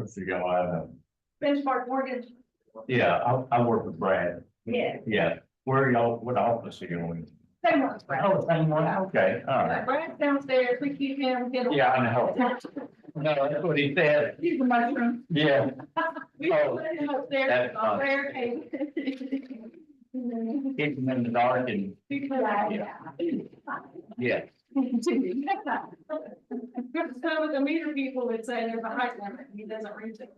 office you go out of? Benchmark mortgage. Yeah, I work with Brad. Yeah. Yeah, where y'all, what office are you in? Same one, Brad. Oh, same one, okay, all right. Brad's downstairs, we keep him. Yeah, I know. No, that's what he said. He's the mushroom. Yeah. We put him upstairs That's on fun. prayer table. Keep him in the dark and, yeah. Some of the meter people would say there's a height limit, he doesn't reach it.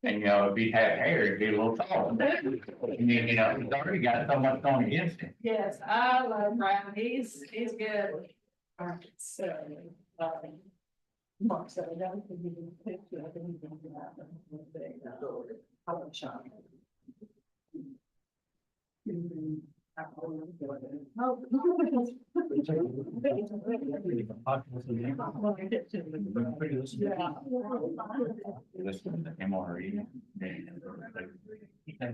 And you know, if he had hair, it'd be a little tall. You know, he's already got so much going against him. Yes, I love Brian, he's good. All right, so, Mark said, I don't think you can picture, I think you can do that. I want to show you. Listen to the MRE.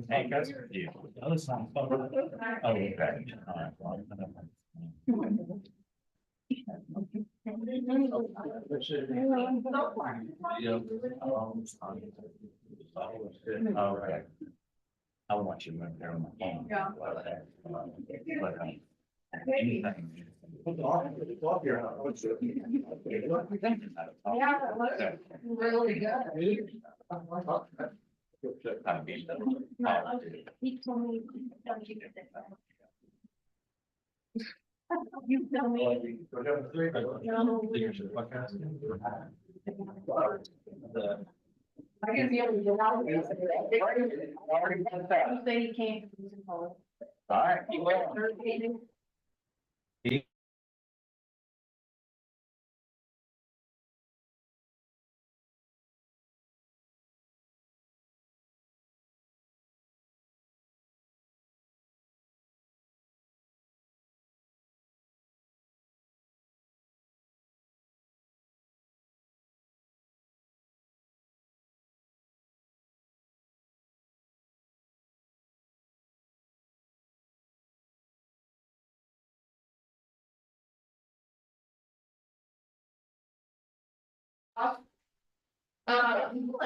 Hey, guys. Yeah. Oh, okay. All right. All right. I want you to move there on my phone. Yeah. Anything. Yeah, that looks really good. He told me, you tell me. I can be able to get out of this. You say you can't. All right.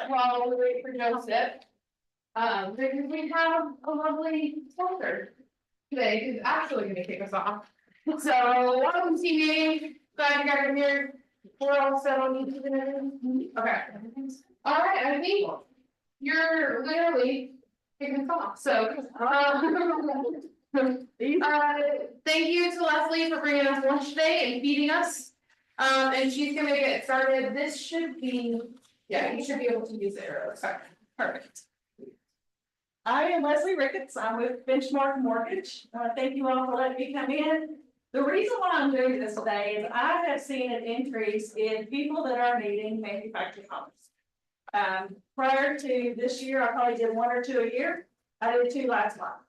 While we wait for Joseph, because we have a lovely sponsor today, who's actually gonna kick us off. So, welcome TV, glad you guys are here. We're all set on YouTube and everything. Okay. All right, I think you're literally kicking us off, so, thank you to Leslie for bringing us lunch today and feeding us. And she's gonna get started. This should be, yeah, you should be able to use it. Okay, perfect. I am Leslie Ricketts. I'm with Benchmark Mortgage. Thank you all for letting me come in. The reason why I'm doing this today is I have seen an increase in people that are needing manufactured homes. Prior to this year, I probably did 1 or 2 a year. I did 2 last month.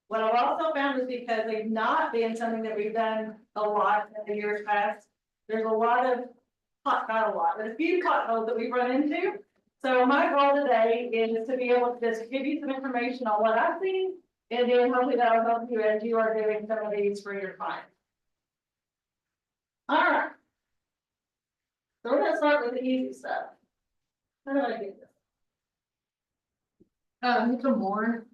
What I've also found is because they've not been something that we've done a lot in the years past. There's a lot of, not a lot, but a few potholes that we run into. So my goal today is to be able to just give you some information on what I've seen, and then hopefully that will help you as you are doing some of these for your clients. All right. So we're gonna start with the easy stuff. How do I get this? Hit the more.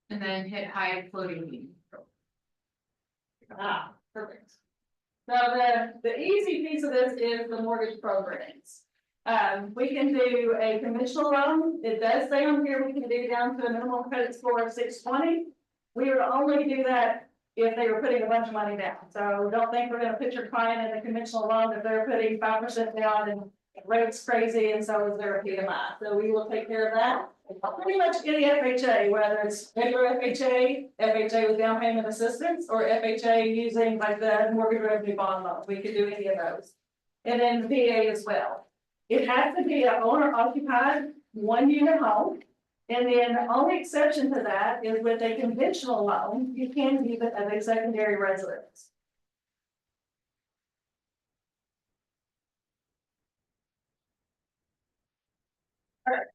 And then hit hide floating mean. Ah, perfect. So the easy piece of this is the mortgage programs. We can do a conventional loan. It does say on here we can do down to a minimum credit score of 620. We would only do that if they were putting a bunch of money down. So don't think we're going to put your client in a conventional loan if they're putting 5% down and rates crazy and so is their PMI. So we will take care of that. Pretty much any FHA, whether it's regular FHA with down payment assistance, or FHA using like the mortgage revenue bond loans. We could do any of those. And then the VA as well. It has to be an owner occupied 1-unit home. And then the only exception to that is with a conventional loan, you can use it as a secondary residence. All right.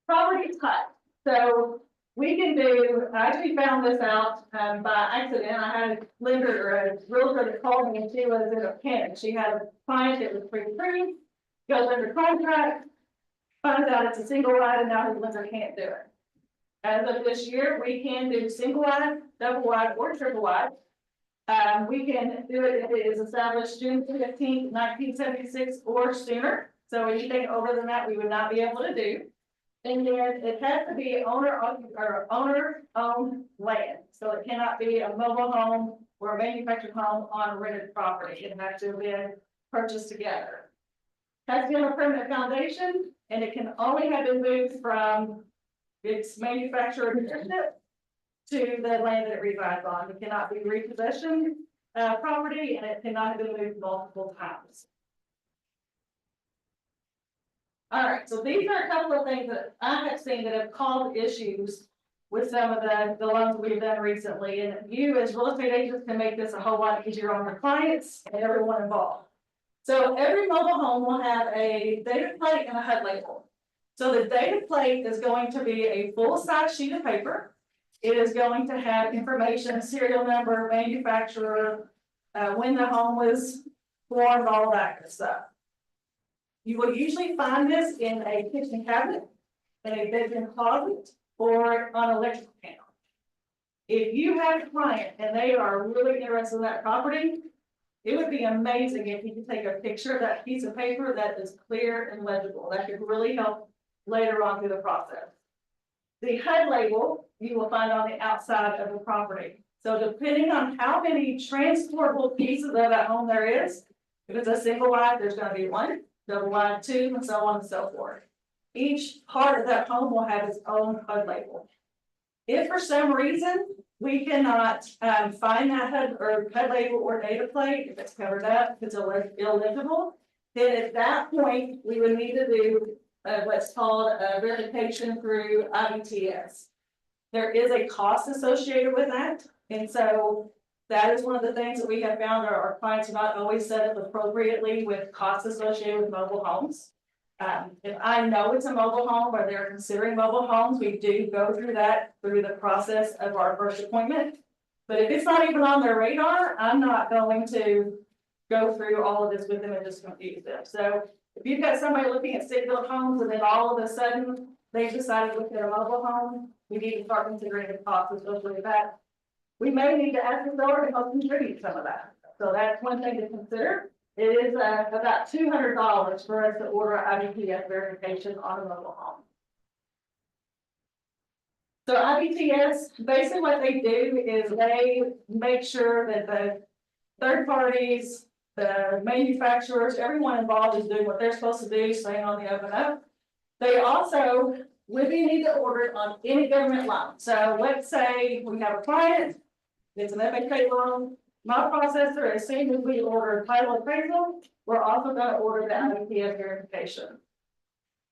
Property type. So we can do, I actually found this out, by accident, I had a lender or a realtor that called me and she was in a panic, she had a client that was pre-approved, goes under contract, finds out it's a single wide and now his lender can't do it. As of this year, we can do single wide, double wide, or triple wide. We can do it if it is established June 15th, 1976 or sooner, so anything over than that, we would not be able to do. And then it has to be owner-owned land, so it cannot be a mobile home or a manufactured home on rented property. It has to have been purchased together. Has to be on a permanent foundation, and it can only have been moved from its manufacturer ownership to the land that it resides on. It cannot be repossession property, and it cannot have been moved multiple times. All right, so these are a couple of things that I have seen that have caused issues with some of the loans we've done recently, and you as real estate agents can make this a whole lot easier on your clients and everyone involved. So every mobile home will have a data plate and a HUD label. So the data plate is going to be a full-size sheet of paper. It is going to have information, serial number, manufacturer, when the home was formed, all that good stuff. You will usually find this in a kitchen cabinet, in a bedroom closet, or on an electrical panel. If you have a client and they are really interested in that property, it would be amazing if you could take a picture of that piece of paper that is clear and legible. That could really help later on through the process. The HUD label you will find on the outside of the property. So depending on how many transportable pieces of that home there is, if it's a single wide, there's going to be one, double wide, two, and so on and so forth. Each part of that home will have its own HUD label. If for some reason we cannot find that HUD label or data plate, if it's covered up, if it's illegible, then at that point we would need to do what's called a verification through IBTS. There is a cost associated with that, and so that is one of the things that we have found our clients are not always set up appropriately with costs associated with mobile homes. If I know it's a mobile home or they're considering mobile homes, we do go through the process of our first appointment. But if it's not even on their radar, I'm not going to go through all of this with them and just confuse them. So if you've got somebody looking at stick-built homes and then all of a sudden they've decided to look at a mobile home, we need to start considering the cost associated with that. We may need to ask the seller to help contribute some of that. So that's one thing to consider. It is about $200 for us to order IBTS verification on a mobile home. So IBTS, basically what they do is they make sure that the third parties, the manufacturers, everyone involved is doing what they're supposed to do, staying on the up and up. They also, we need to order it on any government loan. So let's say we have a client, it's an FHA loan. My processor, as soon as we order a title appraisal, we're also going to order the IBTS verification.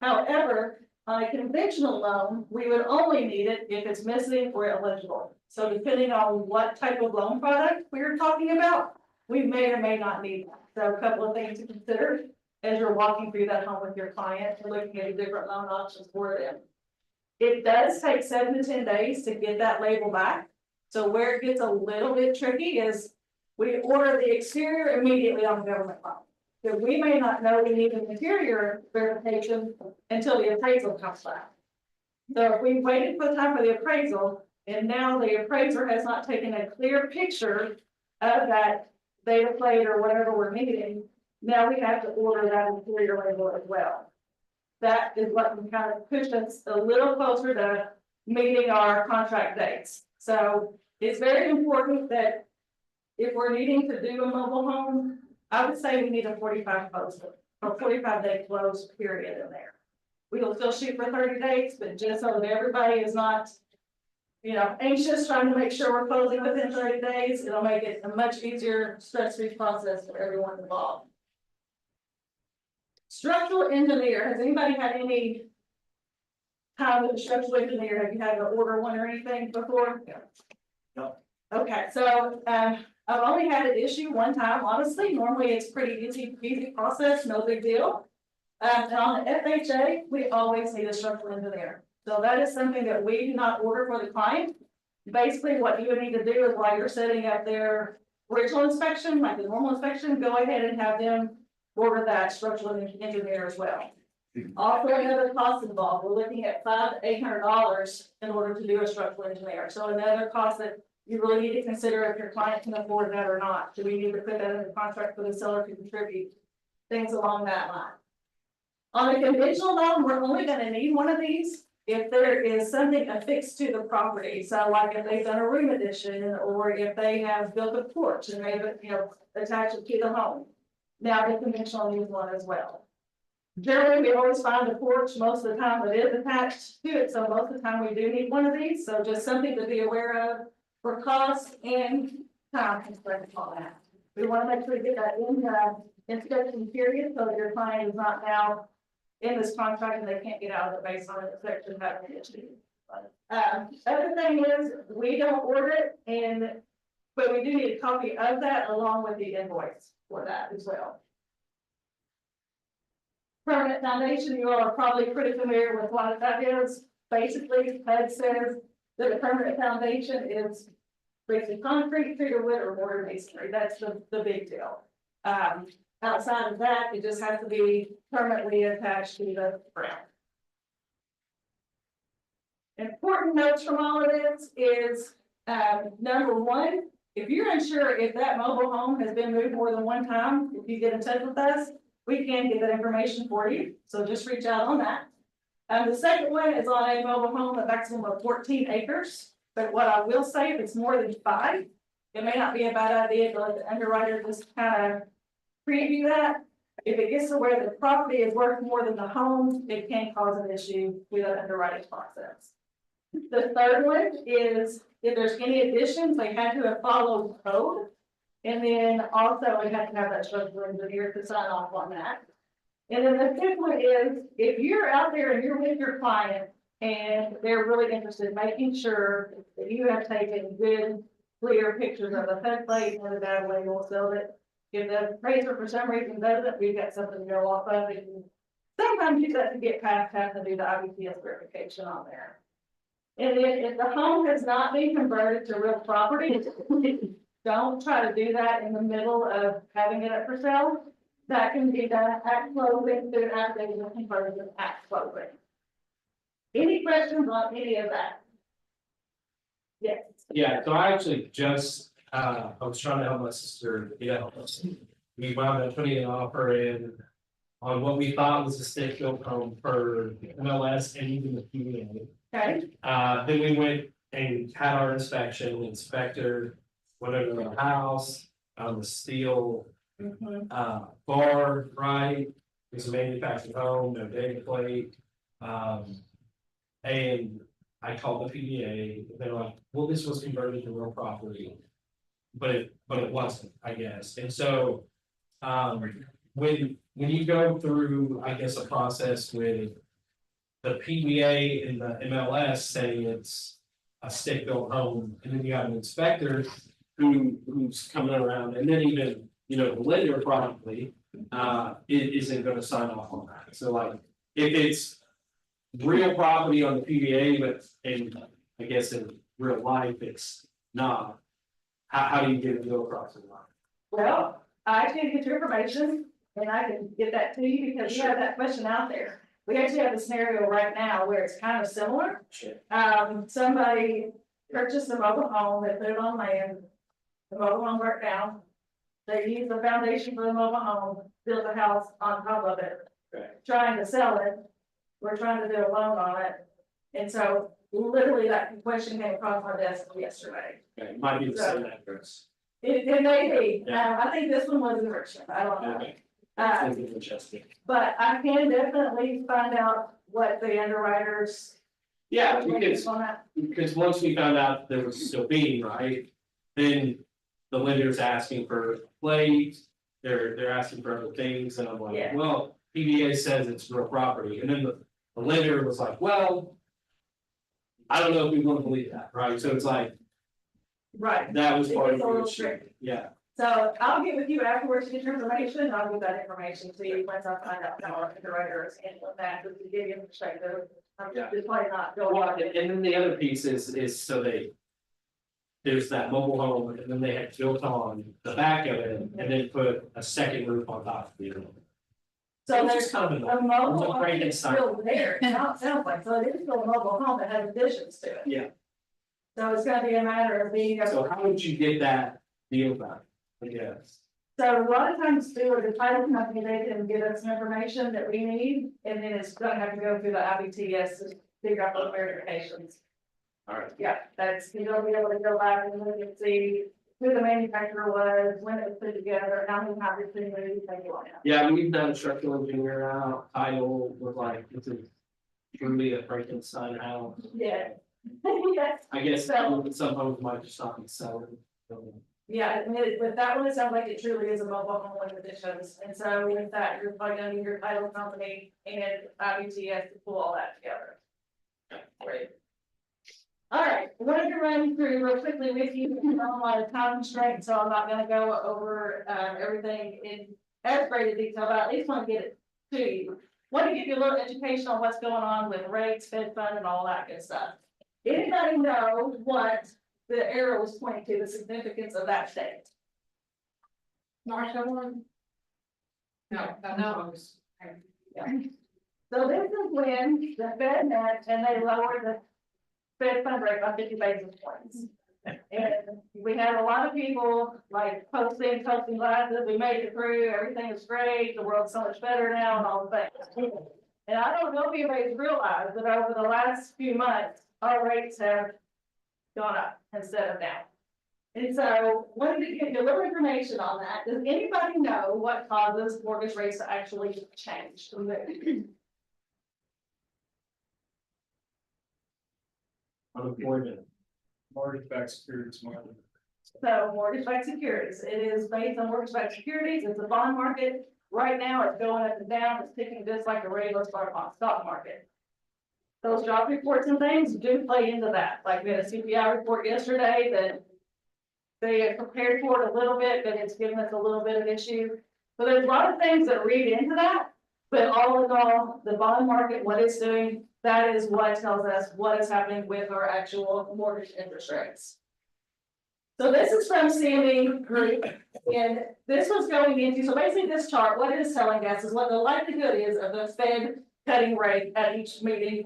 However, on a conventional loan, we would only need it if it's missing or illegible. So depending on what type of loan product we're talking about, we may or may not need that. So a couple of things to consider as you're walking through that home with your client and looking at different loan options for them. It does take 7 to 10 days to get that label back. So where it gets a little bit tricky is we order the exterior immediately on the government loan. So we may not know we need an interior verification until the appraisal comes back. So if we waited for the time for the appraisal, and now the appraiser has not taken a clear picture of that data plate or whatever we're needing, now we have to order that interior label as well. That is what can kind of push us a little closer to meeting our contract dates. So it's very important that if we're needing to do a mobile home, I would say we need a 45-day close period in there. We will still shoot for 30 days, but just so that everybody is not, anxious trying to make sure we're closing within 30 days, it'll make it a much easier stress-free process for everyone involved. Structural engineer, has anybody had any time with a structural engineer? Have you had to order one or anything before? No. Okay, so I've only had an issue one time, honestly. Normally it's pretty easy process, no big deal. And on the FHA, we always need a structural engineer. So that is something that we do not order for the client. Basically, what you would need to do is while you're setting up their original inspection, like the normal inspection, go ahead and have them order that structural engineer as well. Also, another cost involved, we're looking at $500 to $800 in order to do a structural engineer. So another cost that you really need to consider if your client can afford that or not. Do we need to put that in the contract for the seller to contribute? Things along that line. On a conventional loan, we're only gonna need one of these if there is something affixed to the property. So like if they've done a room addition, or if they have built a porch and they've, attached it to the home. Now the conventional needs one as well. Generally, we always find a porch most of the time that is attached to it, so most of the time we do need one of these, so just something to be aware of for cost and time constraints on that. We want to make sure we get that in the inspection period, so that your client is not now in this contract and they can't get out of it based on the inspection having an issue. Other thing is, we don't order it, but we do need a copy of that along with the invoice for that as well. Permanent foundation, you all are probably pretty familiar with what that is. Basically, HUD says that a permanent foundation is basically concrete, treated wood, or mortar masonry. That's the big deal. Outside of that, it just has to be permanently attached to the ground. Important notes from all of this is, number one, if you're unsure if that mobile home has been moved more than one time, if you get in touch with us, we can get that information for you. So just reach out on that. The second one is on a mobile home, a maximum of 14 acres. But what I will say, if it's more than 5, it may not be a bad idea to let the underwriter just kind of preview that. If it gets to where the property is worth more than the home, it can cause an issue with the underwriting process. The third one is if there's any additions, they had to have followed code. And then also we have to have that structural engineer to sign off on that. And then the fifth one is if you're out there and you're with your client and they're really interested in making sure that you have taken good, clear pictures of the HUD plate and the data label, so that if the appraiser for some reason doesn't, we've got something to go off of. And sometimes you got to get past having to do the IBTS verification on there. And then if the home has not been converted to real property, don't try to do that in the middle of having it up for sale. That can be done at closing through affidavit of conversion at closing. Any questions on any of that? Yes. Yeah, so I actually just, I was trying to help my sister, we wound up putting an offer in on what we thought was a stick-built home for MLS and even the PDA. Okay. Then we went and had our inspection, inspector went over the house, the steel, bar, right? It's a manufactured home, no data plate. And I called the PDA, they're like, well, this was converted to real property. But it wasn't, I guess. And so, when you go through, I guess, a process with the PDA and the MLS saying it's a stick-built home, and then you have an inspector who's coming around, and then even, the lender probably, it isn't gonna sign off on that. So like, if it's real property on the PDA, but I guess in real life, it's not, how do you get a bill across the line? Well, I can get your information and I can get that to you because you have that question out there. We actually have a scenario right now where it's kind of similar. Sure. Somebody purchased a mobile home, they put it on land, the mobile home burnt down. They used the foundation for the mobile home, built a house on top of it, trying to sell it. We're trying to do a loan on it. And so literally that question came across my desk yesterday. Okay, might be the same address. It may be. Yeah. I think this one was in Richmond. I don't know. Okay. Interesting. But I can definitely find out what the underwriters. Yeah, think on that. because once we found out there was still being, right, then the lender's asking for plates, they're asking for other things, and I'm like, Yeah. well, PDA says it's real property, and then the lender was like, well, I don't know if we want to believe that, right, so it's like, Right. that was It part of gets a the little issue, tricky. yeah. So I'll get with you afterwards to get your information, and I'll give that information to you once I find out how our director is handling that, just to give you a perspective. I'm Yeah. just probably not go Well, on. and then the other piece is so they. There's that mobile home, and then they had built on the back of it, and then put a second roof on top of it. So Which there's is kind of a mobile It's a home great that's insight. still there, now it sounds like, so it is still a mobile home that has additions to it. Yeah. So it's gonna be a matter of being able. So how would you get that deal done? I guess. So a lot of times too, with the title company, they can give us some information that we need, and then it's gonna have to go through the IBTS to figure out those verifications. Alright. Yeah, that's, you'll be able to go back and look and see who the manufacturer was, when it was put together, how many hybrids they moved, things like that. Yeah, we've done structural engineer out, title was like, this is truly a Frankenstein house. Yeah. Yes, I guess So- some homes might just not be selling. yeah, and with that one, it sounds like it truly is a mobile home with additions, and so with that, you're probably gonna need your title company and IBTS to pull all that together. Great. All right, I wanted to run through real quickly with you, I'm on a lot of time constraints, so I'm not gonna go over, everything in as great a detail, but I at least want to get it to you. Want to give you a little education on what's going on with rates, Fed fund, and all that good stuff. Anybody know what the arrow was pointing to, the significance of that state? Marcia one? No, that's No. August. So this is when the Fed met and they lowered the Fed fund rate by 50 basis points. And we had a lot of people like posting glasses, we made it through, everything is great, the world's so much better now and all the things. And I don't know if anybody's realized that over the last few months, our rates have gone up instead of down. And so wanted to give you a little information on that. Does anybody know what causes mortgage rates to actually change? To move? Unemployment. Mortgage-backed securities market. So mortgage-backed securities, it is based on mortgage-backed securities, it's a bond market. Right now, it's going up and down, it's ticking just like a regular stock market. Those job reports and things do play into that, like we had a CPI report yesterday that they had prepared for it a little bit, but it's given us a little bit of issue. So there's a lot of things that read into that, but all in all, the bond market, what it's doing, that is what tells us what is happening with our actual mortgage interest rates. So this is from CME Group, and this was going into, so basically this chart, what it is telling us is what the likelihood is of the Fed cutting rate at each meeting.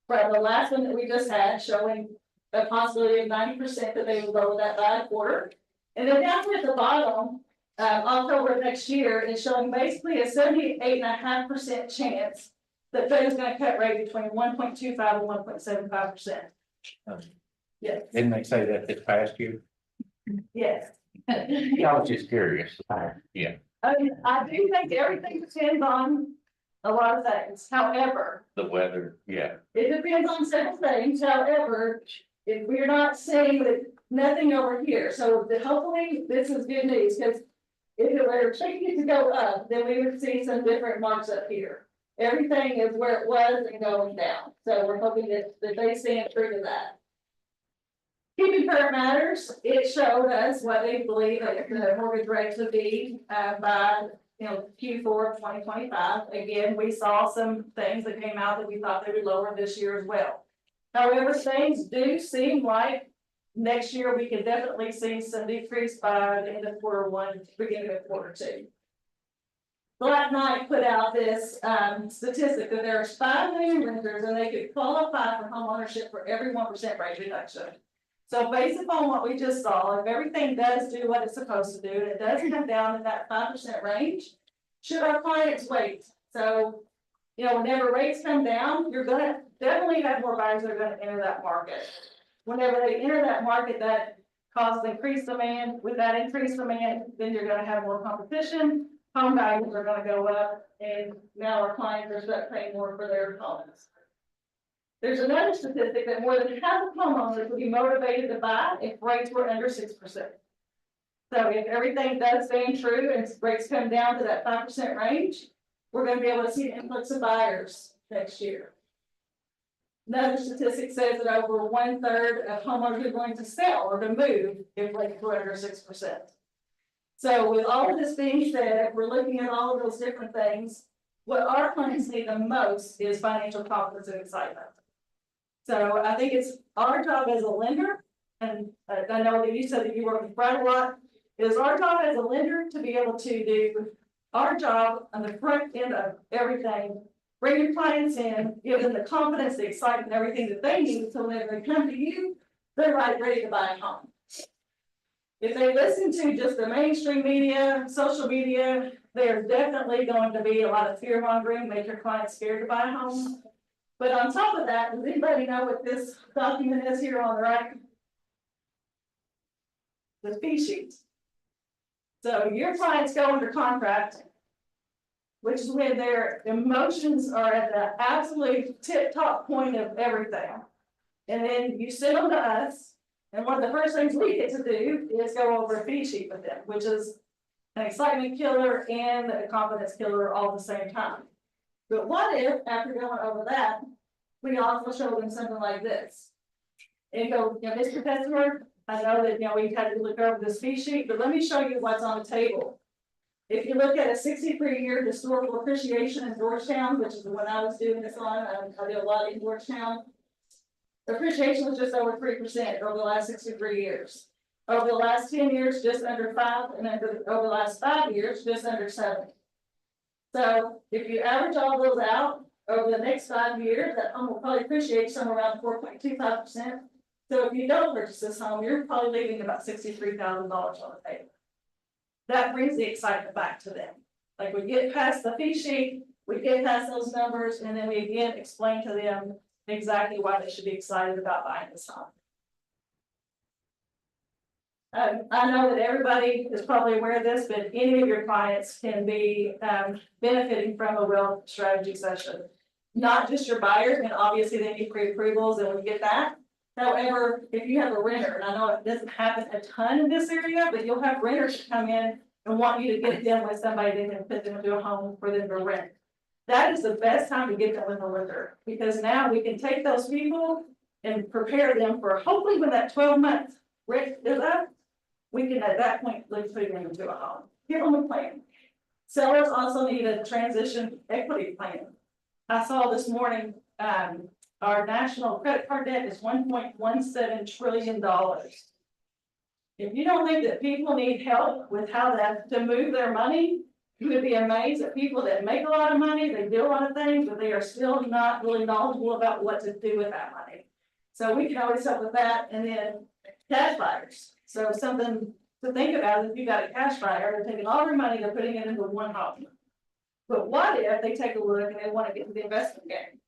From the last one that we just had, showing a possibility of 90% that they would lower that by a quarter. And then down here at the bottom, October next year is showing basically a 78.5% chance that Fed is gonna cut rate between 1.25 and 1.75%. Yes, Didn't they say that this past year? yes. I was just curious. Yeah, I do think everything depends on a lot of things, however, the weather, yeah. it depends on several things, however, if we're not saying that nothing over here, so hopefully this is good news, because if it were taking to go up, then we would see some different marks up here. Everything is where it was and going down, so we're hoping that they stand true to that. Keeping current matters, it showed us what they believe that the mortgage rates would be, by, Q4 of 2025. Again, we saw some things that came out that we thought they would lower this year as well. However, things do seem like next year we can definitely see some decrease by the end of Q1, beginning of Q2. Black Knight put out this statistic that there's 5 million renters and they could qualify for homeownership for every 1% rate reduction. So based upon what we just saw, if everything does do what it's supposed to do, and it does come down in that 5% range, should our clients wait? So, whenever rates come down, you're gonna definitely have more buyers that are gonna enter that market. Whenever they enter that market, that causes increased demand. With that increased demand, then you're gonna have more competition. Home values are gonna go up, and now our clients are stuck paying more for their homes. There's another statistic that more than half of homeowners would be motivated to buy if rates were under 6%. So if everything does stay true and rates come down to that 5% range, we're going to be able to see an influx of buyers next year. Another statistic says that over 1/3 of homeowners are going to sell or to move if rates were under 6%. So with all of this being said, we're looking at all of those different things. What our clients need the most is financial confidence and excitement. So I think it's our job as a lender, and I know that you said that you work with Brad a lot. It is our job as a lender to be able to do our job on the front end of everything. Bring your clients in, give them the confidence, the excitement, everything that they need, so when they come to you, they're ready to buy a home. If they listen to just the mainstream media, social media, there's definitely going to be a lot of fear mongering, make your clients scared to buy a home. But on top of that, does anybody know what this document is here on the right? The fee sheet. So your clients go under contract, which is when their emotions are at the absolute tip top point of everything. And then you send them to us, and one of the first things we get to do is go over a fee sheet with them, which is an excitement killer and a confidence killer all at the same time. But what if, after going over that, we also show them something like this? And go, Mr. Customer, I know that, we've had to look over this fee sheet, but let me show you what's on the table. If you look at a 63-year historical appreciation in Georgetown, which is the one I was doing this on, I did a lot in Georgetown. The appreciation was just over 3% over the last 63 years. Over the last 10 years, just under 5%, and over the last 5 years, just under 7%. So if you average all those out over the next 5 years, that home will probably appreciate somewhere around 4.25%. So if you don't purchase this home, you're probably leaving about $63,000 on the table. That brings the excitement back to them. Like, we get past the fee sheet, we get past those numbers, and then we again explain to them exactly why they should be excited about buying this home. I know that everybody is probably aware of this, but any of your clients can be benefiting from a wealth strategy session. Not just your buyers, and obviously they need pre-approvals, and we get that. However, if you have a renter, and I know it doesn't happen a ton in this area, but you'll have renters come in and want you to get them with somebody that can put them into a home for them to rent. That is the best time to get them with a lender, because now we can take those people and prepare them for, hopefully when that 12-month rent is up, we can at that point look putting them into a home. Give them a plan. Sellers also need a transition equity plan. I saw this morning, our national credit card debt is $1.17 trillion. If you don't think that people need help with how to move their money, you would be amazed at people that make a lot of money, they do a lot of things, but they are still not really knowledgeable about what to do with that money. So we can always help with that. And then cash buyers. So something to think about, if you got a cash buyer, they're taking all their money, they're putting it into one home. But what if they take a look and they want to get into the investment game?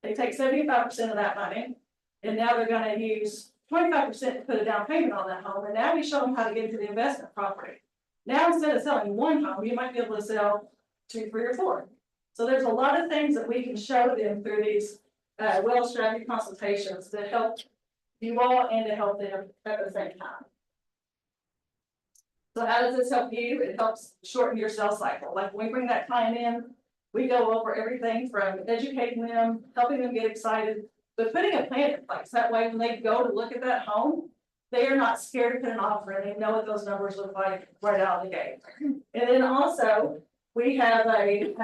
They take 75% of that money, and now they're going to use 25% to put a down payment on that home. And now we show them how to get into the investment property. Now, instead of selling one home, you might be able to sell 2, 3, or 4. So there's a lot of things that we can show them through these wealth strategy consultations that help you all and to help them at the same time. So how does this help you? It helps shorten your sales cycle. Like, when we bring that client in, we go over everything from educating them, helping them get excited, but putting a plan in place. That way, when they go to look at that home, they are not scared to put an offer in. They know what those numbers look like right out of the gate. And then also, we have a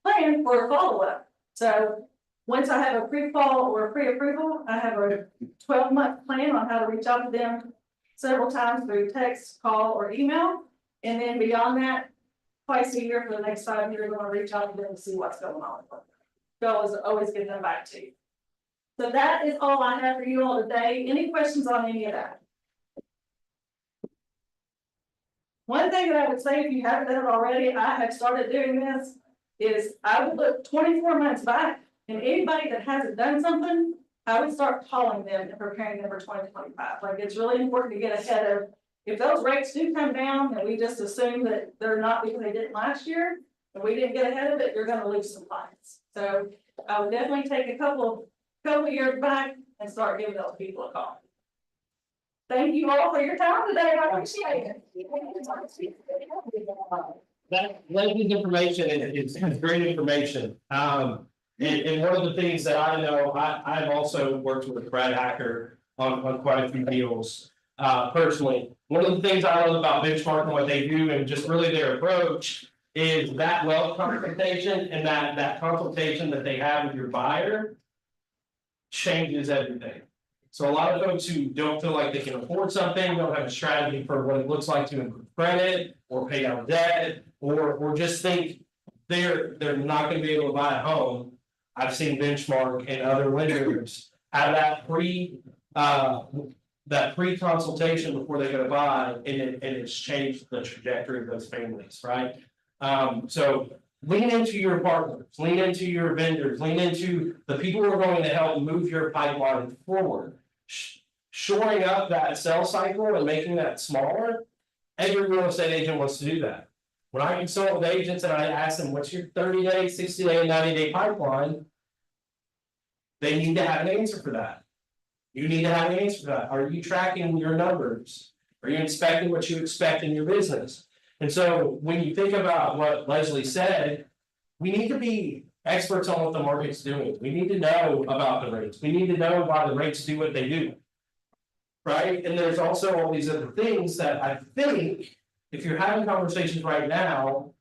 plan for a follow-up. So once I have a pre-qual or a pre-approval, I have a 12-month plan on how to reach out to them several times through text, call, or email. And then beyond that, twice a year for the next 5 years, I'm going to reach out to them to see what's going on. Goal is always get them back to you. So that is all I have for you all today. Any questions on any of that? One thing that I would say, if you haven't done it already, I have started doing this, is I would look 24 months back, and anybody that hasn't done something, I would start calling them and preparing them for 2025. Like, it's really important to get ahead of, if those rates do come down and we just assume that they're not because they didn't last year, and we didn't get ahead of it, you're gonna lose some clients. So I would definitely take a couple years back and start giving those people a call. Thank you all for your time today. I appreciate it. That ladies information is great information. And one of the things that I know, I've also worked with Brad Hacker on quite a few deals. personally. One of the things I love about Benchmark and what they do and just really their approach is that wealth consultation and that consultation that they have with your buyer changes everything. So a lot of folks who don't feel like they can afford something, don't have a strategy for what it looks like to improve credit or pay down debt, or just think they're not gonna be able to buy a home. I've seen Benchmark and other lenders have that pre-consultation before they're gonna buy, and it's changed the trajectory of those families, right? So lean into your partners, lean into your vendors, lean into the people who are going to help move your pipeline forward. Shoring up that sales cycle and making that smaller, every real estate agent wants to do that. When I consult with agents and I ask them, what's your 30-day, 60-day, 90-day pipeline? They need to have an answer for that. You need to have an answer for that. Are you tracking your numbers? Are you inspecting what you expect in your business? And so when you think about what Leslie said, we need to be experts on what the market's doing. We need to know about the rates. We need to know why the rates do what they do. Right? And there's also all these other things that I think if you're having conversations right now,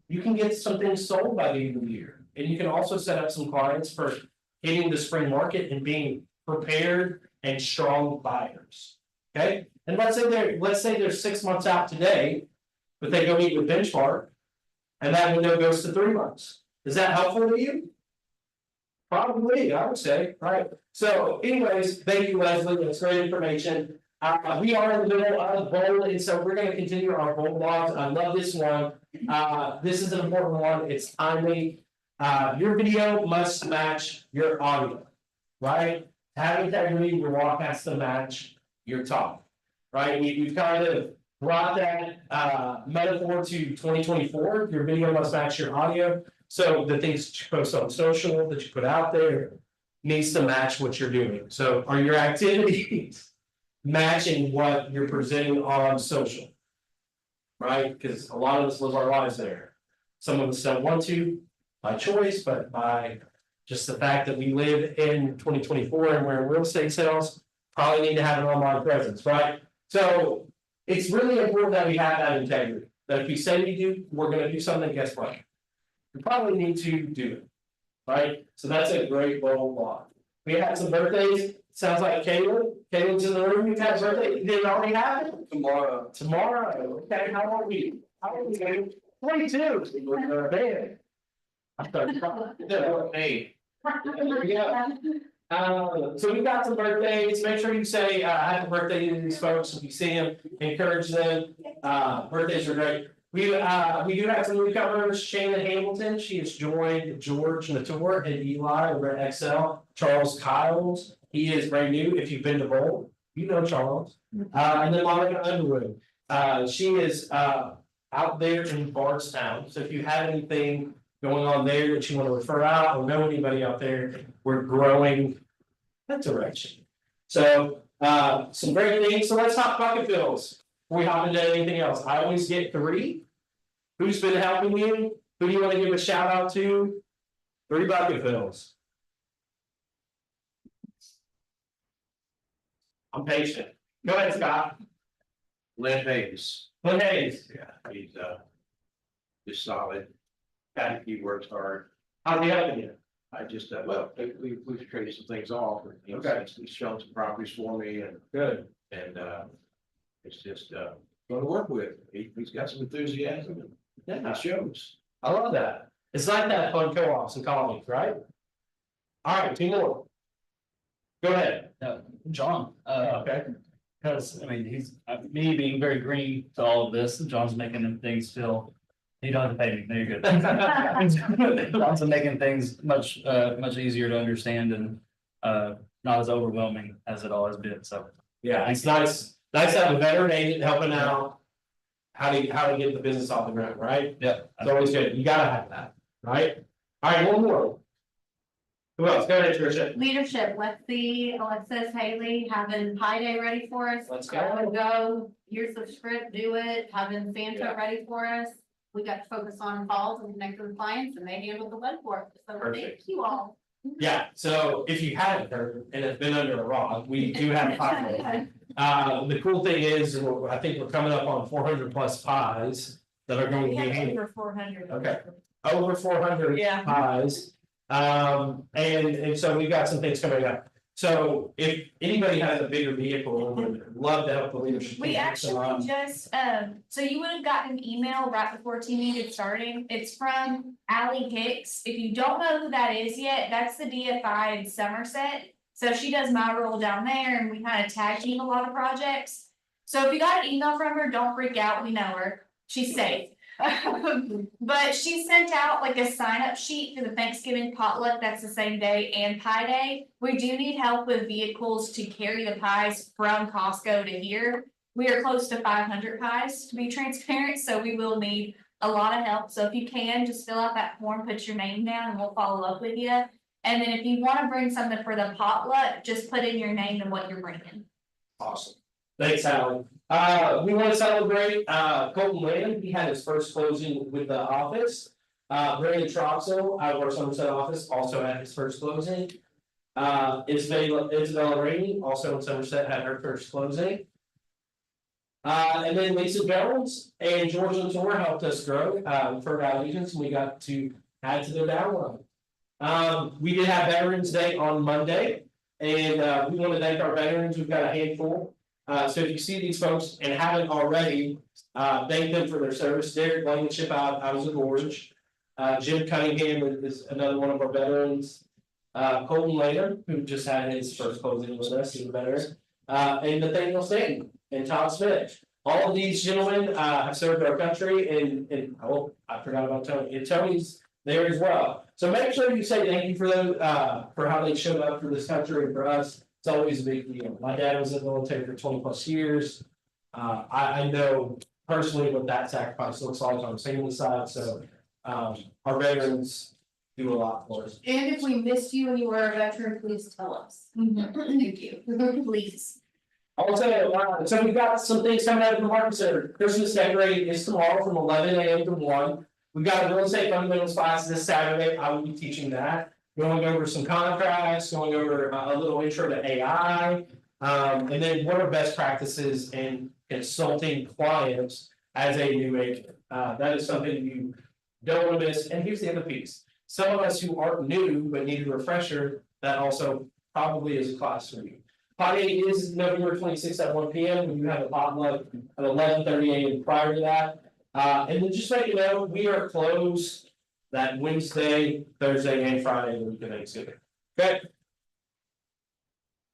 you can get some things sold by the end of the year. And you can also set up some clients for hitting the spring market and being prepared and strong buyers. Okay? And let's say they're 6 months out today, but they go meet with Benchmark, and that window goes to 3 months. Is that helpful to you? Probably, I would say, right? So anyways, thank you, Leslie, that's great information. We are in the middle of bold, and so we're gonna continue our bold blogs. I love this one. This is an important one, it's timely. Your video must match your audio, right? To have integrity, your walk has to match your talk, right? We've kind of brought that metaphor to 2024. Your video must match your audio. So the things that you post on social, that you put out there, needs to match what you're doing. So are your activities matching what you're presenting on social? Right? Because a lot of us live our lives there. Some of us don't want to by choice, but by just the fact that we live in 2024 and we're in real estate sales, probably need to have an online presence, right? So it's really important that we have that integrity. That if we say we do, we're going to do something, guess what? We probably need to do it, right? So that's a great bold block. We had some birthdays. Sounds like Caleb's in the room. You had a birthday. Did it already happen? Tomorrow. Okay. How old are we? 22. Man. I'm starting to cry. Hey. Yeah. So we've got some birthdays. Make sure you say happy birthday to these folks. If you see them, encourage them. Birthdays are great. We do have some newcomers. Shayna Hamilton, she has joined George Latour and Eli over at XL. Charles Kyles, he is brand new. If you've been to Bowl, you know Charles. And then Monica Underwood. She is out there in Bardstown. So if you have anything going on there that you want to refer out or know anybody out there, we're growing that direction. So some great things. So let's talk bucket fills before we hop into anything else. I always get 3. Who's been helping you? Who do you want to give a shout out to? 3 bucket fills. I'm patient. Go ahead, Scott. Lynn Hayes. Lynn Hayes. Yeah, he's just solid. Okay. He works hard. How's he helping you? I just well, we've traded some things off. Okay. He's shown some properties for me, and Good. it's just going to work with. He's got some enthusiasm, and Yeah. it shows. I love that. It's like that fun co-ops and colleagues, right? All right, 2 more. Go ahead. John, Okay. because I mean, he's me being very green to all of this, John's making them things feel. He doesn't pay me, there you go. John's making things much easier to understand and not as overwhelming as it always been, so. Yeah, it's nice to have a veteran agent helping out. How to get the business off the ground, right? Yep. It's always good. You gotta have that, right? All right, 1 more. Who else? Go ahead, Tricia. Leadership, let's see, Alexis Haley having Pi Day ready for us. Let's Go, here's the script, do it, having Santa Yeah. ready for us. We got to focus on calls and connect with clients and they handled the web work, so Perfect. thank you all. Yeah, so if you haven't heard and have been under a rock, we do have pies. The cool thing is, I think we're coming up on 400+ pies that are going to be handed. over 400. Okay. Over 400 Yeah. pies. And so we've got some things coming up. So if anybody has a bigger vehicle, would love to help the leadership. We team pick some up. actually just, so you would have gotten an email right before team meeting starting. It's from Allie Hicks. If you don't know who that is yet, that's the DFI in Somerset. So she does my role down there and we kind of tag team a lot of projects. So if you got an email from her, don't freak out. We know her. She's safe. But she sent out like a sign up sheet for the Thanksgiving potluck. That's the same day and Pie Day. We do need help with vehicles to carry the pies from Costco to here. We are close to 500 pies to be transparent, so we will need a lot of help. So if you can, just fill out that form, put your name down and we'll follow up with you. And then if you want to bring something for the potluck, just put in your name and what you're bringing. Awesome. Thanks, Alan. We want to celebrate Colton Land. He had his first closing with the office. Brandon Troxel out of our Somerset office also had his first closing. Isabella Rainey, also in Somerset, had her first closing. And then Lisa Jones and George Latour helped us grow for our agents, and we got to add to their download. We did have Veterans Day on Monday, and we want to thank our veterans. We've got a handful. So if you see these folks and haven't already, thank them for their service. Derek Blankenship out of the Gorge. Jim Cunningham is another one of our veterans. Colton Later, who just had his first closing with us, he's a veteran. And Nathaniel Stanton and Todd Smith. All of these gentlemen have served our country, and oh, I forgot about Tony. And Tony's there as well. So make sure you say thank you for those for how they showed up for this country and for us. It's always a big deal. My dad was in the military for 20+ years. I know personally what that sacrifice looks like on the family side. So our veterans do a lot for us. And if we missed you and you were a veteran, please tell us. Thank you. Please. I'll tell you, so we've got some things coming out of the market center. Christmas decorating is tomorrow from 11 a.m. to 1. We've got a real estate fundamentals class this Saturday. I will be teaching that. Going over some contracts, going over a little intro to AI, and then what are best practices in consulting clients as a new agent. That is something you don't want to miss. And here's the other piece. Some of us who aren't new but need a refresher, that also probably is a class for you. Pie Day is November 26th at 1 p.m. We do have a potluck at 11:30 a.m. prior to that. And then just let you know, we are closed that Wednesday, Thursday, and Friday, the week of Thanksgiving. Okay.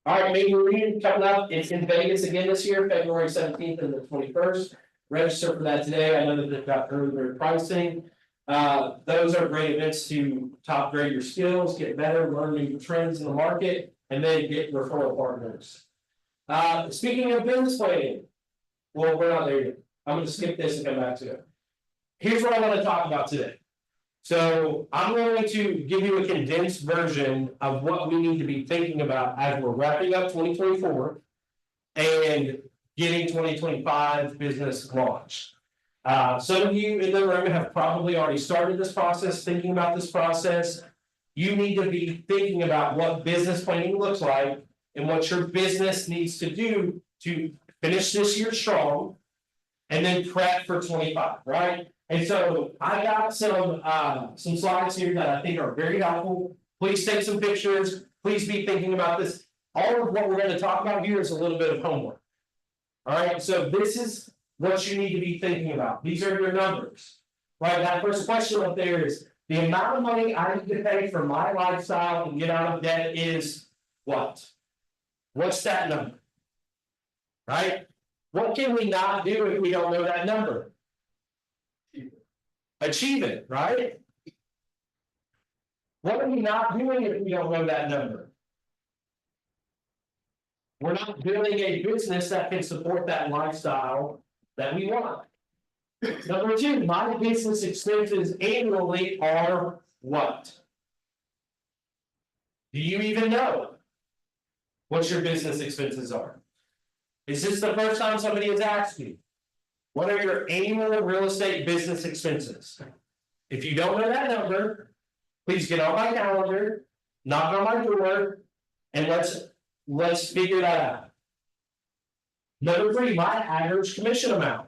All right, Main Marine coming up. It's in Vegas again this year, February 17th and the 21st. Register for that today. I know that they've got early bird pricing. Those are great events to top grade your skills, get better, learn new trends in the market, and then get referral partners. Speaking of business planning, well, we're not there yet. I'm going to skip this and come back to it. Here's what I want to talk about today. So I'm going to give you a condensed version of what we need to be thinking about as we're wrapping up 2024 and getting 2025 business launched. Some of you in the room have probably already started this process, thinking about this process. You need to be thinking about what business planning looks like and what your business needs to do to finish this year strong and then prep for 25, right? And so I got some slides here that I think are very helpful. Please take some pictures. Please be thinking about this. All of what we're going to talk about here is a little bit of homework. All right, so this is what you need to be thinking about. These are your numbers, right? That first question up there is the amount of money I need to pay for my lifestyle and get out of debt is what? What's that number? Right? What can we not do if we don't know that number? Achieve it, right? What are we not doing if we don't know that number? We're not building a business that can support that lifestyle that we want. Number two, my business expenses annually are what? Do you even know what your business expenses are? Is this the first time somebody has asked you? What are your annual real estate business expenses? If you don't know that number, please get on my calendar, Knock on my door and let's figure that out. Number 3, my average commission amount.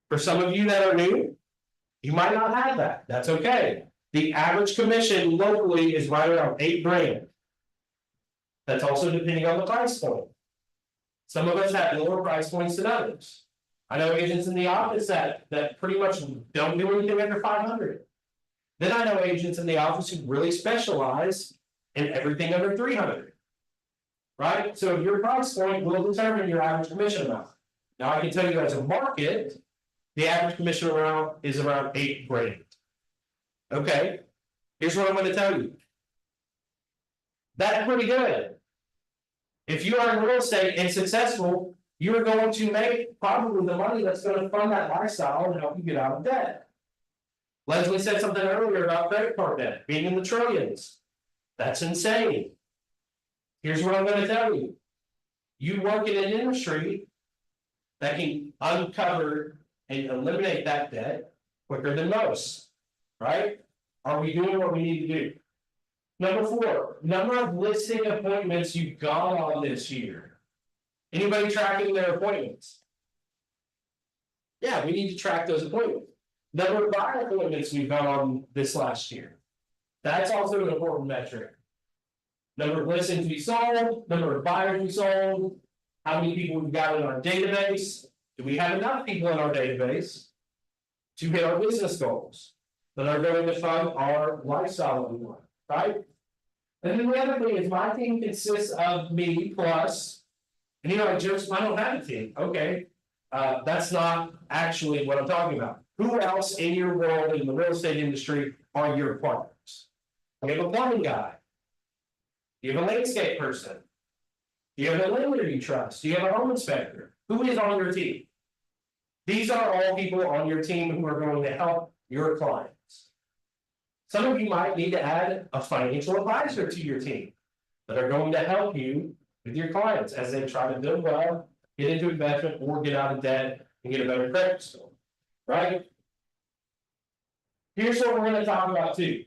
For some of you that are new, you might not have that. That's okay. The average commission locally is right around $8,000. That's also depending on the price point. Some of us have lower price points than others. I know agents in the office that pretty much don't do anything under 500. Then I know agents in the office who really specialize in everything under 300. Right? So your price point will determine your average commission amount. Now I can tell you as a market, the average commission amount is around $8,000. Okay, here's what I'm going to tell you. That's pretty good. If you are in real estate and successful, you're going to make probably the money that's going to fund that lifestyle and help you get out of debt. Leslie said something earlier about credit card debt being in the trillions. That's insane. Here's what I'm going to tell you. You work in an industry that can uncover and eliminate that debt quicker than most, right? Are we doing what we need to do? Number 4, number of listing appointments you've gone on this year. Anybody tracking their appointments? Yeah, we need to track those appointments. Number of buyer appointments we've gone on this last year. That's also an important metric. Number of listings we sold, number of buyers we sold, how many people we've got in our database. Do we have enough people in our database to hit our business goals that are going to fund our lifestyle that we want, right? And then the other thing is my team consists of me plus, and I don't have a team. Okay, that's not actually what I'm talking about. Who else in your world in the real estate industry are your partners? You have a plumbing guy. You have a landscape person. You have a lender you trust. You have a home inspector. Who is on your team? These are all people on your team who are going to help your clients. Some of you might need to add a financial advisor to your team that are going to help you with your clients as they try to build wealth, get into investment, or get out of debt and get a better credit score, right? Here's what we're going to talk about too.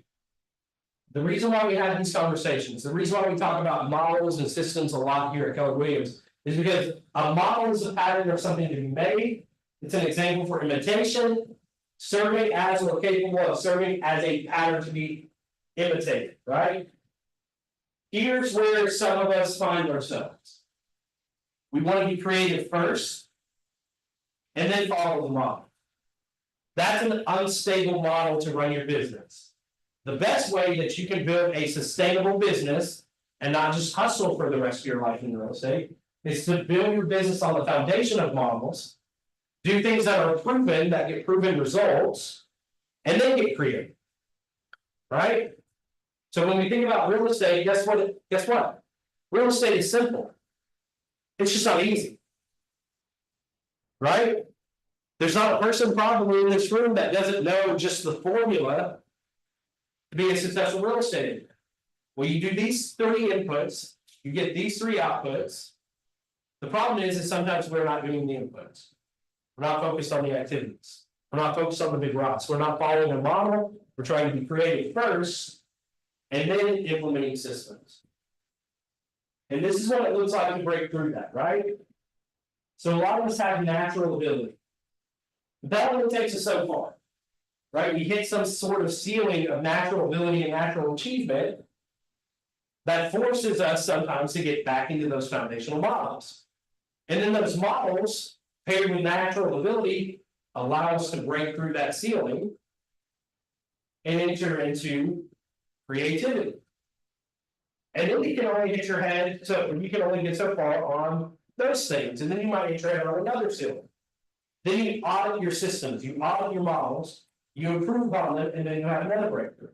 The reason why we have these conversations, the reason why we talk about models and systems a lot here at Keller Williams is because a model is a pattern of something to be made. It's an example for imitation, serving as or capable of serving as a pattern to be imitated, right? Here's where some of us find ourselves. We want to be creative first, and then follow the model. That's an unstable model to run your business. The best way that you can build a sustainable business and not just hustle for the rest of your life in real estate is to build your business on the foundation of models, do things that are proven, that get proven results, and then get creative, right? So when we think about real estate, guess what? Real estate is simple. It's just not easy, right? There's not a person probably in this room that doesn't know just the formula to be a successful real estate agent. Well, you do these 3 inputs, you get these 3 outputs. The problem is sometimes we're not doing the inputs. We're not focused on the activities. We're not focused on the big rocks. We're not following a model. We're trying to be creative first and then implementing systems. And this is what it looks like to break through that, right? So a lot of us have natural ability. But that only takes us so far, right? We hit some sort of ceiling of natural ability and natural achievement that forces us sometimes to get back into those foundational models. And then those models, paired with natural ability, allow us to break through that ceiling and enter into creativity. And then you can only hit your head, so you can only get so far on those things, and then you might hit your head on another ceiling. Then you audit your systems, you audit your models, you improve on them, and then you have another breakthrough.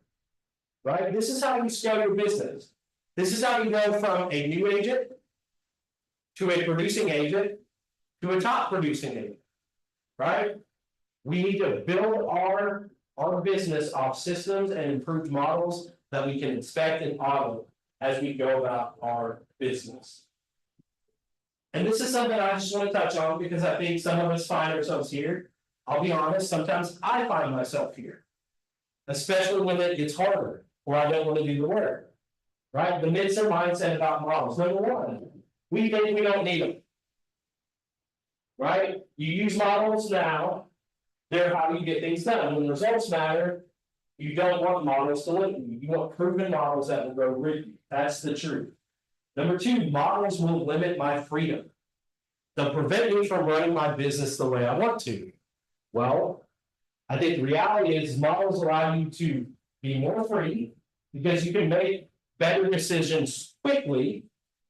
Right? This is how you scale your business. This is how you go from a new agent to a producing agent to a top producing agent. Right? We need to build our business off systems and improved models that we can inspect and audit as we go about our business. And this is something I just want to touch on because I think some of us find ourselves here. I'll be honest, sometimes I find myself here, especially when it gets harder. or I don't want to do the work. Right, the midterm mindset about models, number one, we think we don't need them. Right, you use models now, they're how you get things done, when results matter. You don't want models to limit you, you want proven models that will grow with you, that's the truth. Number two, models will limit my freedom. They'll prevent me from running my business the way I want to. Well, I think the reality is models allow you to be more free because you can make better decisions quickly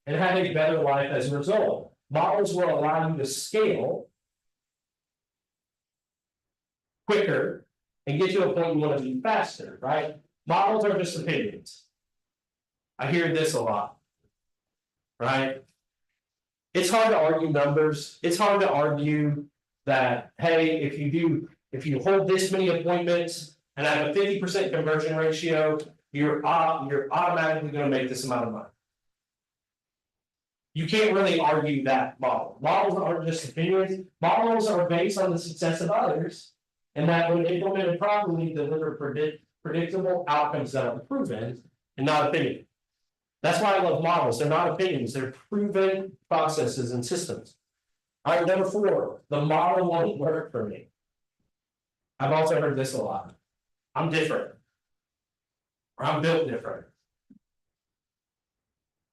and have a better life as a result. Models will allow you to scale quicker and get to a point you want to be faster, right? Models are just opinions. I hear this a lot, right? It's hard to argue numbers. It's hard to argue that, hey, if you hold this many appointments and have a 50% conversion ratio, you're automatically going to make this amount of money. You can't really argue that model. Models aren't just opinions. Models are based on the success of others, and that when implemented properly, deliver predictable outcomes that are proven and not opinion. That's why I love models. They're not opinions. They're proven processes and systems. All right, number four, the model won't work for me. I've also heard this a lot. I'm different. Or I'm built different.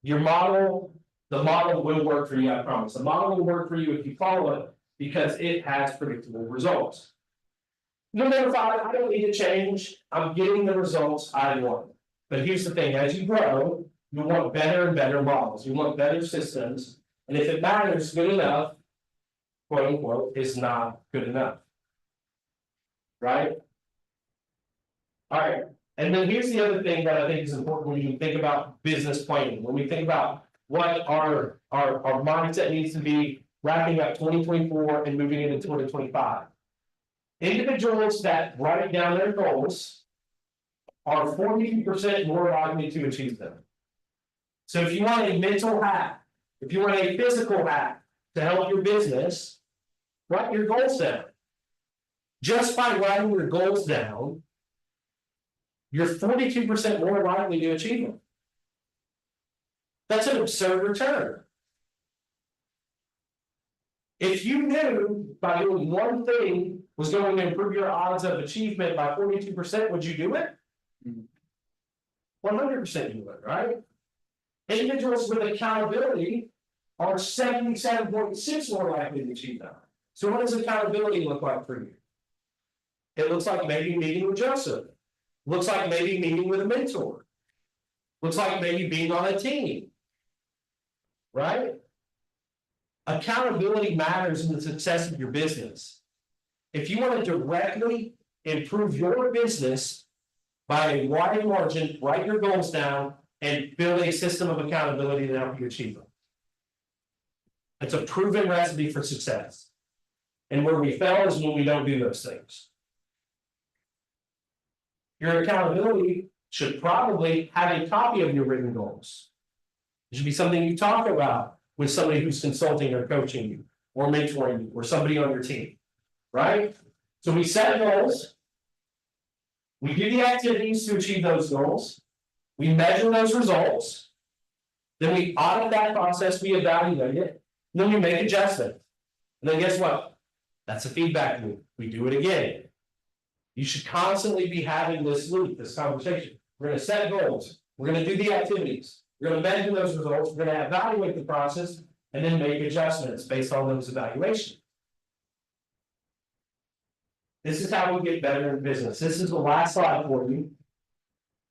Your model, the model will work for you, I promise. The model will work for you if you follow it because it has predictable results. Number five, I don't need to change. I'm getting the results I want. But here's the thing, as you grow, you want better and better models. You want better systems. And if it matters, good enough, quote unquote, is not good enough. Right? All right. And then here's the other thing that I think is important when you think about business planning. When we think about what our mindset needs to be wrapping up 2024 and moving into 2025. Individuals that write down their goals are 42% more likely to achieve them. So if you want a mental hack, if you want a physical hack to help your business, write your goals down. Just by writing your goals down, you're 42% more likely to achieve them. That's an absurd return. If you knew by doing one thing was going to improve your odds of achievement by 42%, would you do it? 100% you would, right? Individuals with accountability are 77.6 more likely to achieve that. So what does accountability look like for you? It looks like maybe meeting with Joseph. Looks like maybe meeting with a mentor. Looks like maybe being on a team. Right? Accountability matters in the success of your business. If you want to directly improve your business by a wide margin, write your goals down and build a system of accountability to help you achieve them. It's a proven recipe for success. And where we fail is when we don't do those things. Your accountability should probably have a copy of your written goals. It should be something you talk about with somebody who's consulting or coaching you or mentoring you or somebody on your team, right? So we set goals. We do the activities to achieve those goals. We measure those results. Then we audit that process, we evaluate it, and then we make adjustments. And then guess what? That's a feedback loop. We do it again. You should constantly be having this loop, this conversation. We're going to set goals. We're going to do the activities. We're going to measure those results. We're going to evaluate the process and then make adjustments based on those evaluations. This is how we get better in business. This is the last slide for you.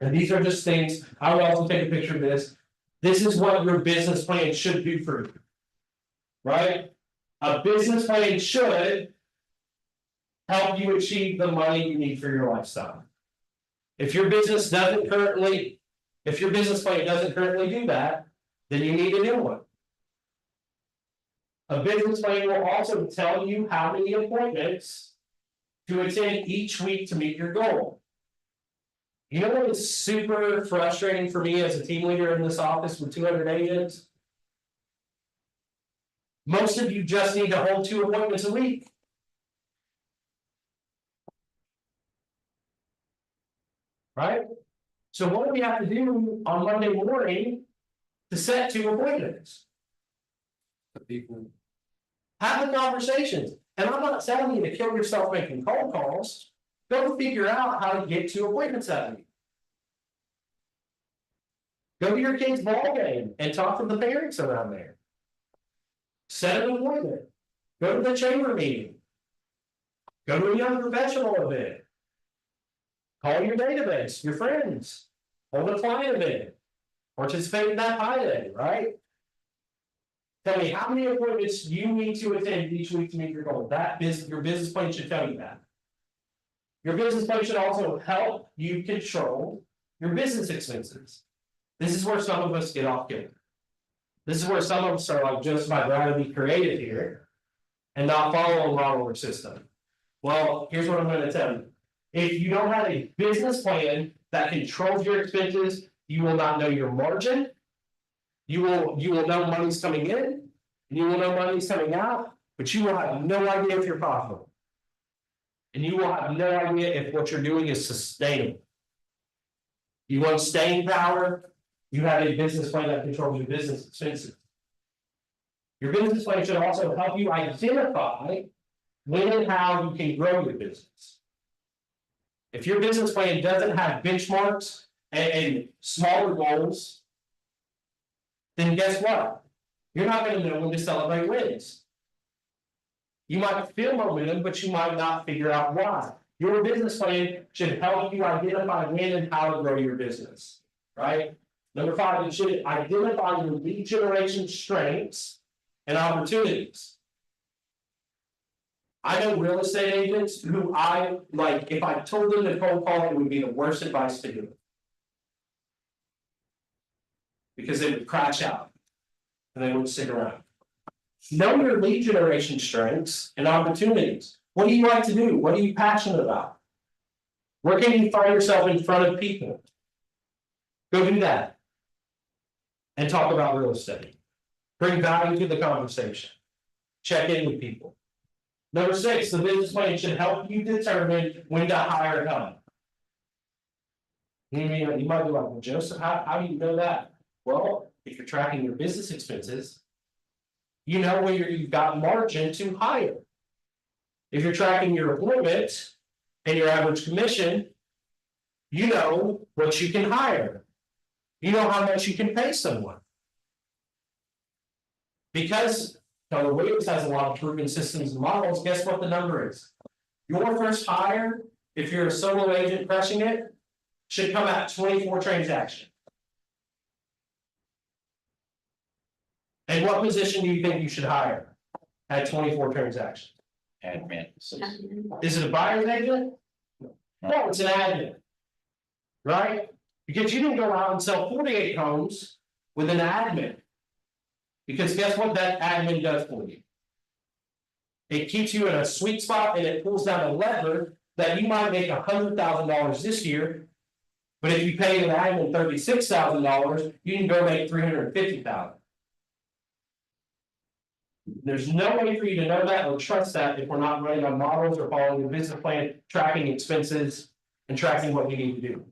And these are just things. I would also take a picture of this. This is what your business plan should do for you. Right? A business plan should help you achieve the money you need for your lifestyle. If your business plan doesn't currently do that, then you need a new one. A business plan will also tell you how many appointments to attend each week to meet your goal. You know what is super frustrating for me as a team leader in this office with 200 AMs? Most of you just need to hold 2 appointments a week. Right? So what do we have to do on Monday morning to set 2 appointments? People, Have the conversations, and I'm not telling you to kill yourself making cold calls. Go figure out how to get 2 appointments that week. Go to your kid's ball game and talk to the parents around there. Set an appointment. Go to the chamber meeting. Go to a young professional event. Call your database, your friends. Hold a client event. Participate in that pie day, right? Tell me how many appointments you need to attend each week to meet your goal. Your business plan should tell you that. Your business plan should also help you control your business expenses. This is where some of us get off kilter. This is where some of us are like, just I'd rather be creative here and not follow a modular system. Well, here's what I'm going to tell you. If you don't have a business plan that controls your expenses, you will not know your margin. You will know money's coming in, and you will know money's coming out, but you will have no idea if you're profitable. And you will have no idea if what you're doing is sustainable. You want staying power, you have a business plan that controls your business expenses. Your business plan should also help you identify when and how you can grow your business. If your business plan doesn't have benchmarks and smaller goals, then guess what? You're not going to know when to celebrate wins. You might feel momentum, but you might not figure out why. Your business plan should help you identify when and how to grow your business, right? Number 5, it should identify your lead generation strengths and opportunities. I know real estate agents who if I told them to cold call, it would be the worst advice to do. Because they would crash out and they wouldn't stick around. Know your lead generation strengths and opportunities. What do you like to do? What are you passionate about? Where can you find yourself in front of people? Go do that. And talk about real estate. Bring value to the conversation. Check in with people. Number 6, the business plan should help you determine when to hire help. You might be like, well, Joseph, how do you know that? Well, if you're tracking your business expenses, you know where you've got margin to hire. If you're tracking your appointments and your average commission, you know what you can hire. You know how much you can pay someone. Because Keller Williams has a lot of proven systems and models, guess what the number is? Your first hire, if you're a solo agent crushing it, should come at 24 transactions. And what position do you think you should hire at 24 transactions? Admin. Is it a buyer's agent? No, it's an admin. Right? Because you didn't go out and sell 48 homes with an admin. Because guess what that admin does for you? It keeps you in a sweet spot and it pulls down a lever that you might make $100,000 this year. But if you pay an admin $36,000, you can go make $350,000. There's no way for you to know that or trust that if we're not running on models or following the business plan, tracking expenses, and tracking what we need to do.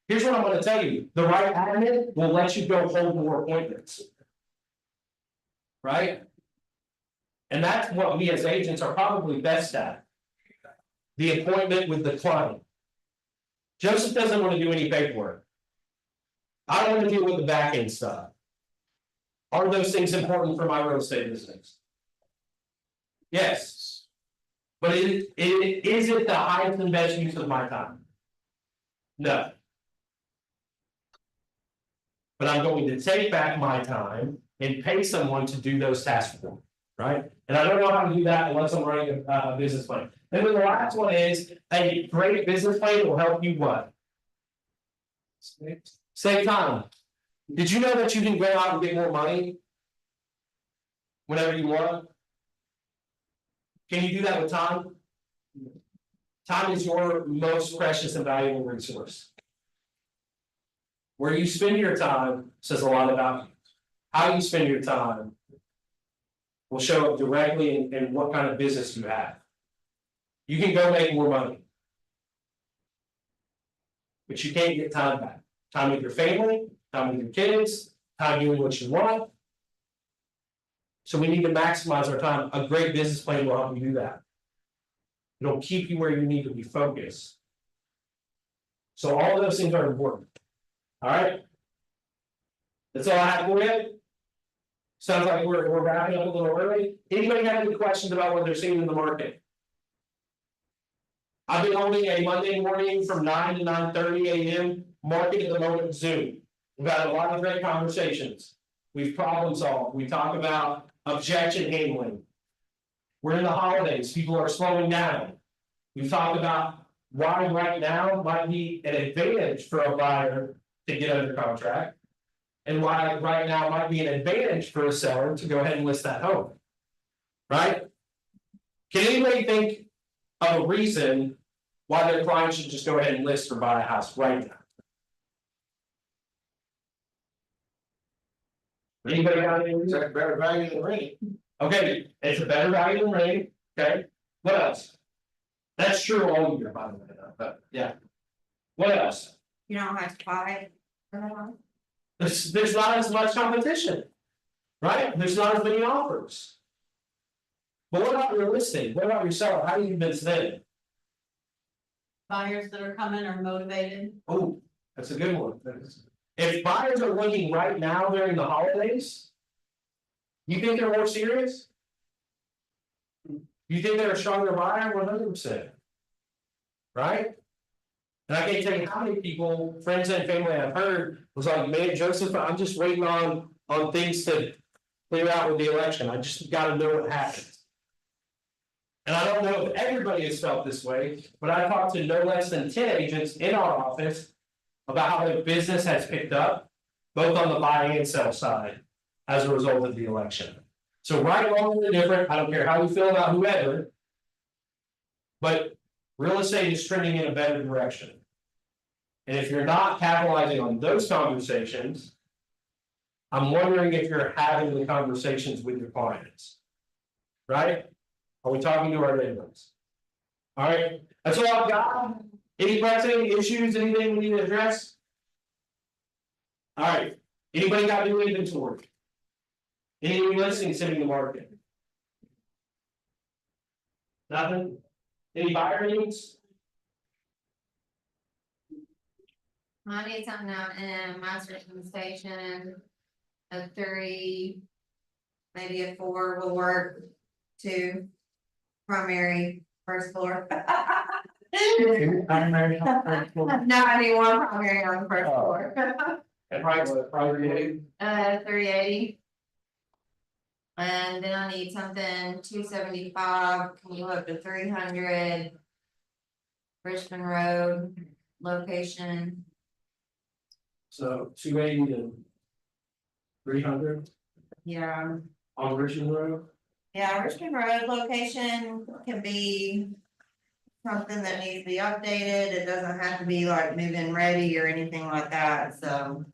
Here's what I'm going to tell you. The right admin will let you go hold more appointments. Right? And that's what we as agents are probably best at. The appointment with the client. Joseph doesn't want to do any paperwork. I don't want to deal with the back end stuff. Are those things important for my real estate business? Yes. But is it the highest and best use of my time? No. But I'm going to take back my time and pay someone to do those tasks for me, right? And I don't know how to do that unless I'm running a business plan. And then the last one is a great business plan will help you what? Save time. Did you know that you can go out and get more money whenever you want? Can you do that with time? Time is your most precious and valuable resource. Where you spend your time says a lot about you. How you spend your time will show up directly in what kind of business you have. You can go make more money, but you can't get time back. time with your family, time with your kids, time doing what you want. So we need to maximize our time. A great business plan will help you do that. It'll keep you where you need to be focused. So all of those things are important. All right. That's all I have for you. Sounds like we're wrapping up a little early. Anybody have any questions about what they're seeing in the market? I've been holding a Monday morning from 9 to 9:30 a.m. market at the moment Zoom. We've had a lot of great conversations. We've problem solved. We talk about objection handling. We're in the holidays, people are slowing down. We've talked about why right now might be an advantage for a buyer to get under contract. And why right now might be an advantage for a seller to go ahead and list that home. Right? Can anybody think of a reason why their client should just go ahead and list or buy a house right now? Anybody got any It's reason? a better value than renting. Okay, it's a better value than renting, okay, what else? That's true all year, by the way, but yeah. What else? You don't have to buy. There's not as much competition. Right, there's not as many offers. But what about your listing, what about your seller, how do you convince them? Buyers that are coming are motivated. Oh, that's a good one. If buyers are looking right now during the holidays. You think they're more serious? You think they're a stronger buyer? 100%. Right? And I can't tell you how many people, friends and family I've heard, was like, man, Joseph, I'm just waiting on things to clear out with the election. I just gotta know what happens. And I don't know if everybody has felt this way, but I talked to no less than 10 agents in our office about how their business has picked up, both on the buy and sell side, as a result of the election. So right, wrong, or different, I don't care how you feel about whoever. But real estate is trending in a better direction. And if you're not capitalizing on those conversations, I'm wondering if you're having the conversations with your clients. Right? Are we talking to our neighbors? All right, that's all I've got. Any pressing issues, anything we need to address? All right, anybody got new inventory? Any new listings hitting the market? Nothing? Any buyer needs? I need something out in my certain station. A 3, maybe a 4 will work. 2, primary, first floor. No, I need 1 primary on the first floor. And probably 380. And then I need something 275, can you up to 300? Richmond Road, location. so 280 to 300 Yeah. on Richmond Road. Yeah, Richmond Road location can be something that needs to be updated. It doesn't have to be like move-in ready or anything like that, so.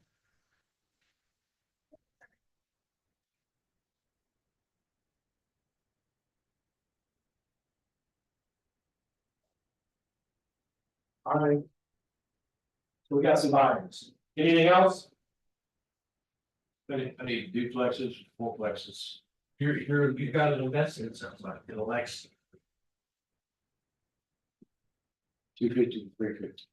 All right. So we got some buyers. Anything else? I need duplexes, fourplexes. You've got an investor, it sounds like, in election. 250, 350.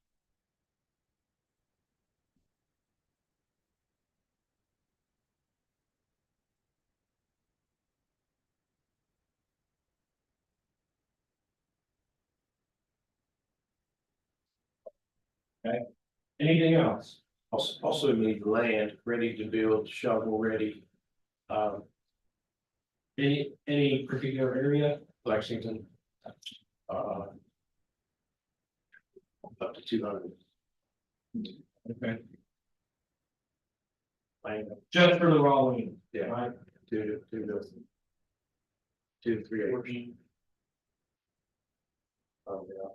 Anything else? Also need land ready to build, shovel ready. Any particular area? Lexington. Up to 200. Okay. Just for the raw land. Yeah. Right. 2 to 3 acres. Oh, yeah.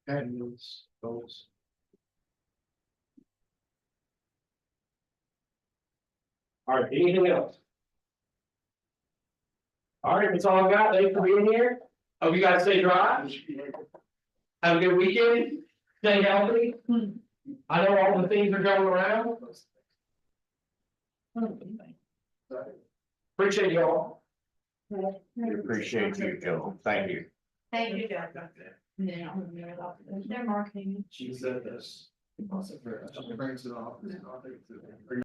Patios, goals. All right, anything else? All right, that's all I've got. Thanks for being here. Hope you guys stay dry. Have a good weekend. stay healthy. I know all the things are going around. Appreciate y'all. We appreciate you, Joe. Thank you. Thank you. They're marketing. She said this. Brings it off.